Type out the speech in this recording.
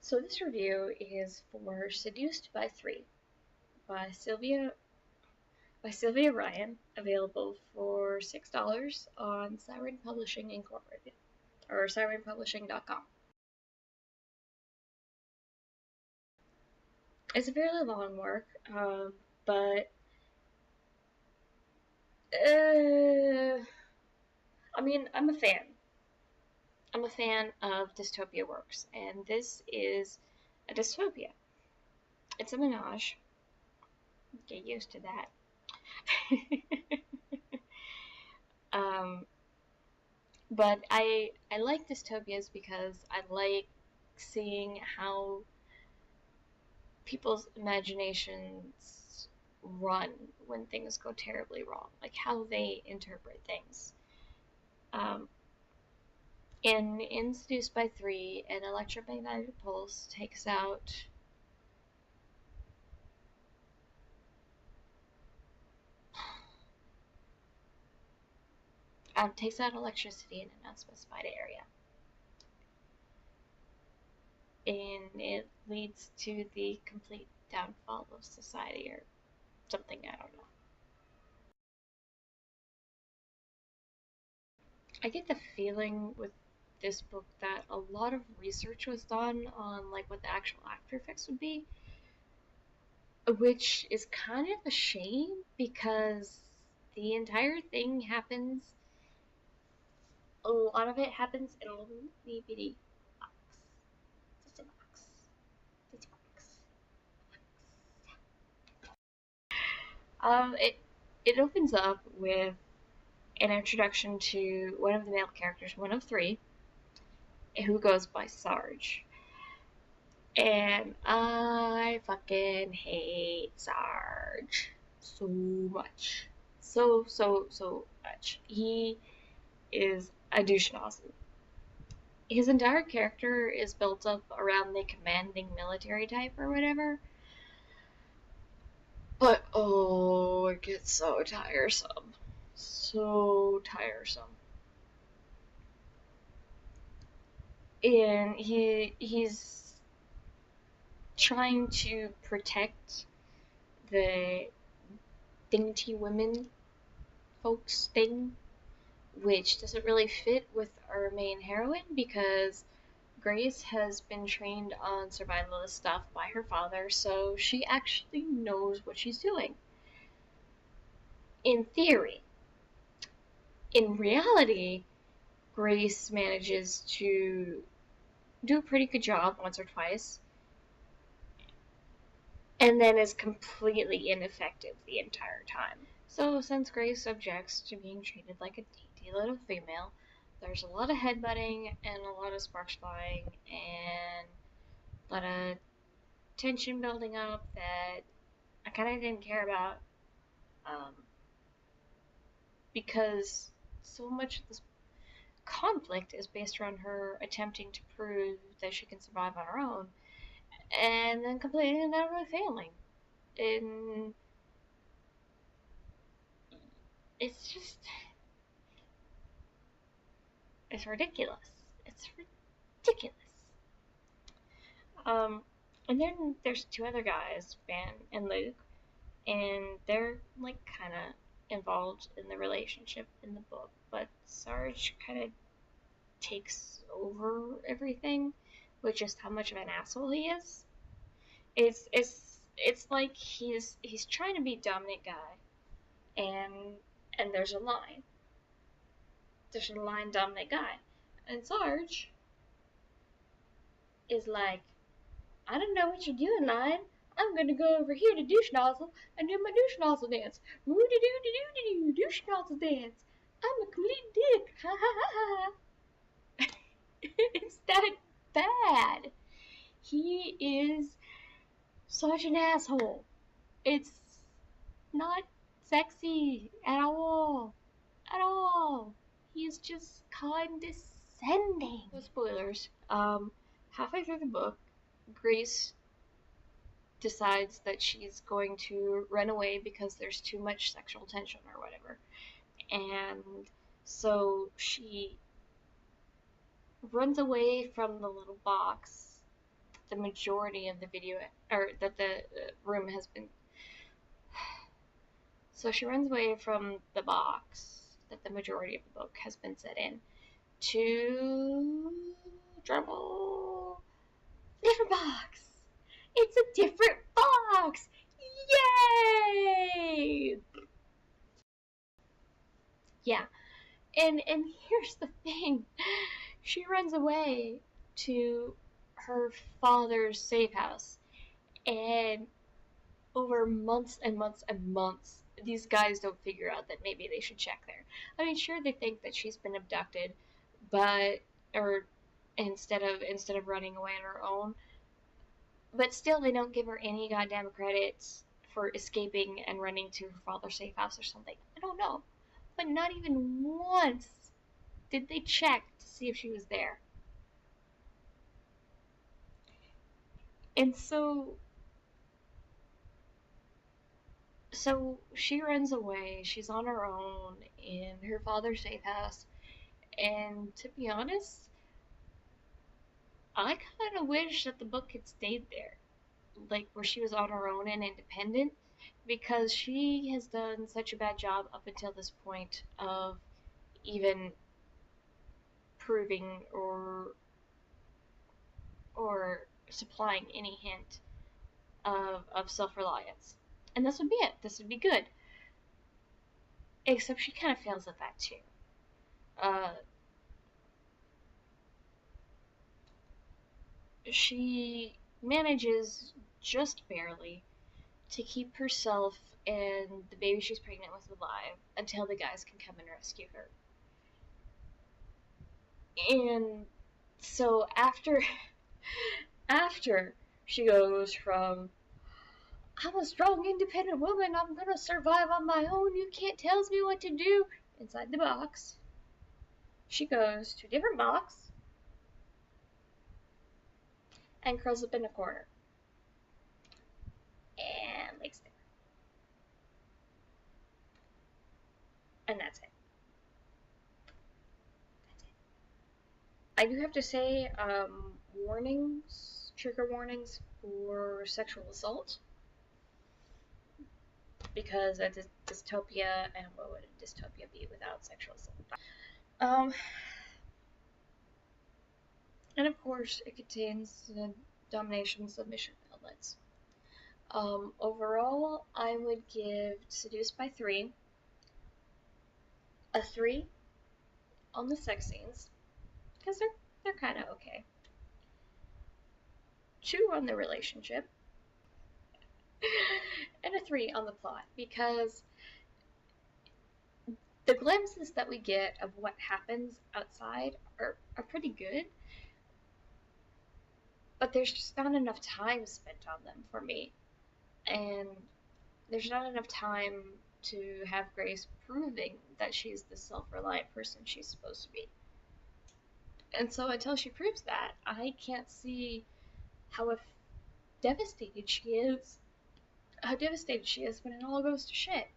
So this review is for Seduced by Three by Sylvia Ryan, available for $6 on Siren Publishing Incorporated or sirenpublishing.com. It's a fairly long work, but I mean, I'm a fan. I'm a fan of dystopia works, and this is a dystopia. It's a menage. Get used to that. But I like dystopias because I like seeing how people's imaginations run when things go terribly wrong, like how they interpret things. In Seduced by Three, an electromagnetic pulse takes out electricity in an unspecified area. And it leads to the complete downfall of society or something, I don't know. I get the feeling with this book that a lot of research was done on like what the actual after effects would be, which is kind of a shame because the entire thing happens. A lot of it happens in a little bitty box. Just a box. Just a box. It opens up with an introduction to one of the male characters, one of three, who goes by Sarge. And I fucking hate Sarge so much. So much. He is a douchenozzle. His entire character is built up around the commanding military type or whatever. But oh, it gets so tiresome. So tiresome. And he's trying to protect the dainty women folks thing, which doesn't really fit with our main heroine because Grace has been trained on survivalist stuff by her father, so she actually knows what she's doing. In theory. In reality, Grace manages to do a pretty good job once or twice, and then is completely ineffective the entire time. So since Grace objects to being treated like a dainty little female, there's a lot of headbutting and a lot of sparks flying and a lot of tension building up that I kind of didn't care about, because so much of this conflict is based around her attempting to prove that she can survive on her own and then completely and utterly failing. And it's just, it's ridiculous. It's ridiculous. And then there's two other guys, Ben and Luke, and they're like kind of involved in the relationship in the book, but Sarge kind of takes over everything with just how much of an asshole he is. It's like he's trying to be dominant guy, and there's a line. There's a line dominant guy, and Sarge is like, I don't know what you're doing, line. I'm gonna go over here to Douchenozzle and do my Douchenozzle dance. Woo-doo-doo-doo-doo-doo, Douchenozzle dance. I'm a complete dick. Ha ha ha ha. It's that bad. He is such an asshole. It's not sexy at all. At all. He's just condescending. No spoilers. Halfway through the book, Grace decides that she's going to run away because there's too much sexual tension or whatever. And so she runs away from the little box the majority of the video, or that the room has been. So she runs away from the box that the majority of the book has been set in to drumroll, different box. It's a different box. Yay! Yeah. And here's the thing. She runs away to her father's safe house, and over months and months and months, these guys don't figure out that maybe they should check there. I mean, sure, they think that she's been abducted, but or instead of running away on her own, but still they don't give her any goddamn credits for escaping and running to her father's safe house or something. I don't know, but not even once did they check to see if she was there. And so she runs away. She's on her own in her father's safe house. And to be honest, I kind of wish that the book had stayed there, like where she was on her own and independent, because she has done such a bad job up until this point of even proving or supplying any hint of self-reliance. And this would be it. This would be good. Except she kind of fails at that too. She manages just barely to keep herself and the baby she's pregnant with alive until the guys can come and rescue her. And so after she goes from I'm a strong, independent woman, I'm gonna survive on my own, you can't tell me what to do, inside the box, she goes to a different box and curls up in a corner and lays there. And that's it. I do have to say, warnings, trigger warnings for sexual assault. Because a dystopia, and what would a dystopia be without sexual assault? And of course, it contains domination submission elements. Overall, I would give Seduced by 3 a 3 on the sex scenes, because they're kind of okay. 2 on the relationship, and a 3 on the plot, because the glimpses that we get of what happens outside are pretty good, but there's just not enough time spent on them for me, and there's not enough time to have Grace proving that she's the self-reliant person she's supposed to be. And so until she proves that, I can't see how devastated she is when it all goes to shit.